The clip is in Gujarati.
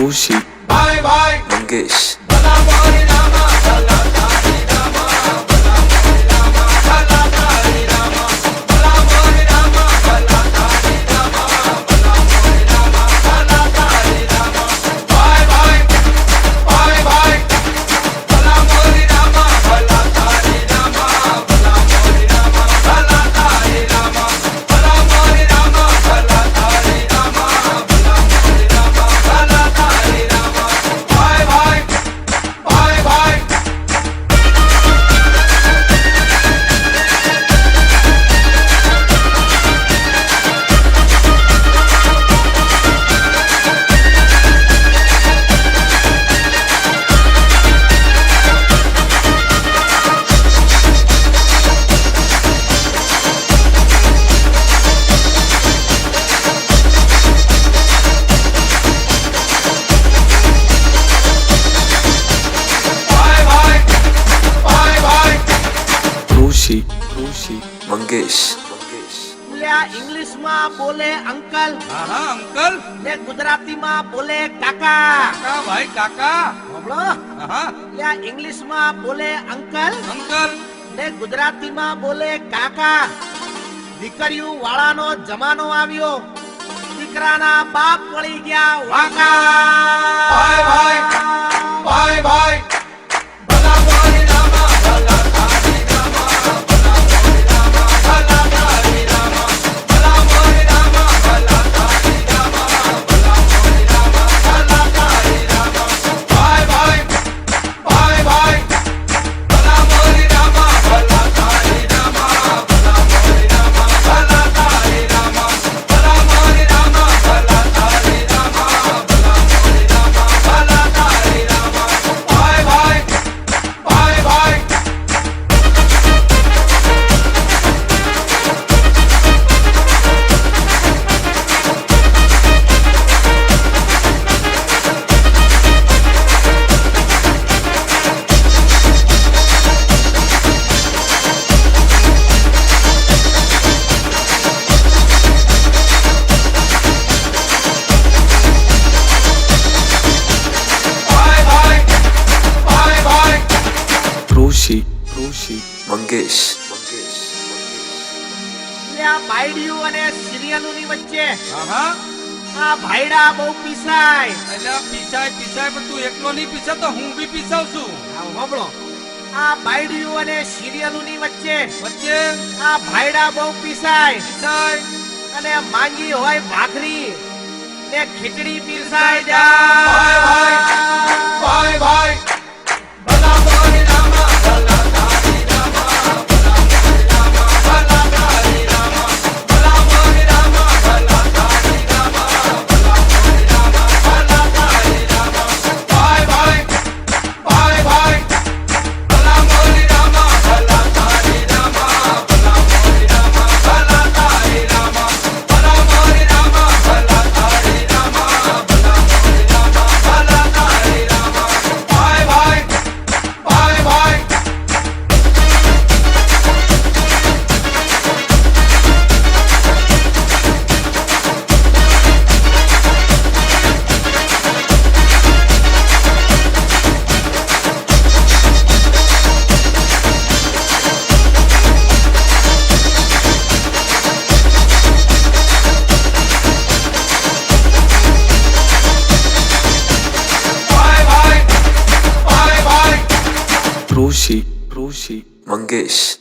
ઋષિ ભાઈ ભાઈ મંગેશ ભલા મોરી રામા ભલા તારી રામા ભલા મોરી રામા ભલા તારી રામા ભલા મોરી રામા ભલા તારી રામા ભલા મોરી રામા ભલા તારી રામા ભાઈ ભાઈ ભાઈ ભાઈ ભલા મોરી રામા ભલા તારી રામા ભલા મોરી રામા ભલા તારી રામા ભલા મોરી રામા ભલા તારી રામા ભલા મોરી રામા ભલા તારી રામા ભાઈ ભાઈ ભાઈ ભાઈ ઋષિ મંગેશ इंग्लिश में बोले अंकल हाँ हाँ अंकल ने गुजराती में बोले काका काका भाई काका बोलो हाँ या इंग्लिश में बोले अंकल अंकल ने गुजराती में बोले काका દીકરીઓ વાળાનો જમાનો આવ્યો દીકરાના બાપ વળી ગયા વાંકા ભાઈ ભાઈ ભાઈ ભાઈ ભલા મોરી રામા ભલા તારી રામા ભલા મોરી રામા ભલા તારી રામા ભલા મોરી રામા ભલા તારી રામા ભલા મોરી રામા ભલા તારી રામા ભાઈ ભાઈ ભાઈ ભાઈ ભલા મોરી રામા ભલા તારી રામા ભલા મોરી રામા ભલા તારી રામા ભલા મોરી રામા ભલા તારી રામા ભલા મોરી રામા ભલા તારી રામા ભાઈ ભાઈ ભાઈ ભાઈ ભાઈ ભાઈ ભાઈ ભાઈ ઋષિ મંગેશ આ ભાઈડિયું અને સિરિયલોની વચ્ચે હા હા આ ભાઈડા બહુ પીસાય એટલે પીસાય પીસાય પણ તું એકલો નહીં પીસે તો હું બી પીસાવ છું આ હોબળો આ ભાઈડિયું અને સિરિયલોની વચ્ચે વચ્ચે આ ભાઈડા બહુ પીસાય પીસાય અને માંગી હોય ભાખરી ને ખીચડી પીરસાય ભાઈ જાય ભાઈ ભાઈ ભલા મોરી રામા ભલા તારી રામા ભલા મોરી રામા ભલા તારી રામા ભલા મોરી રામા ભલા તારી રામા ભલા મોરી રામા ભલા તારી રામા ભાઈ ભાઈ ભાઈ ભાઈ ભલા મોરી રામા ભલા તારી રામા ભલા મોરી રામા ભલા તારી રામા ભલા મોરી રામા ભલા તારી રામા ભલા મોરી રામા ભલા તારી રામા ભાઈ ભાઈ ભાઈ ભાઈ ભાઈ ભાઈ ભાઈ ભાઈ ઋષિ મંગેશ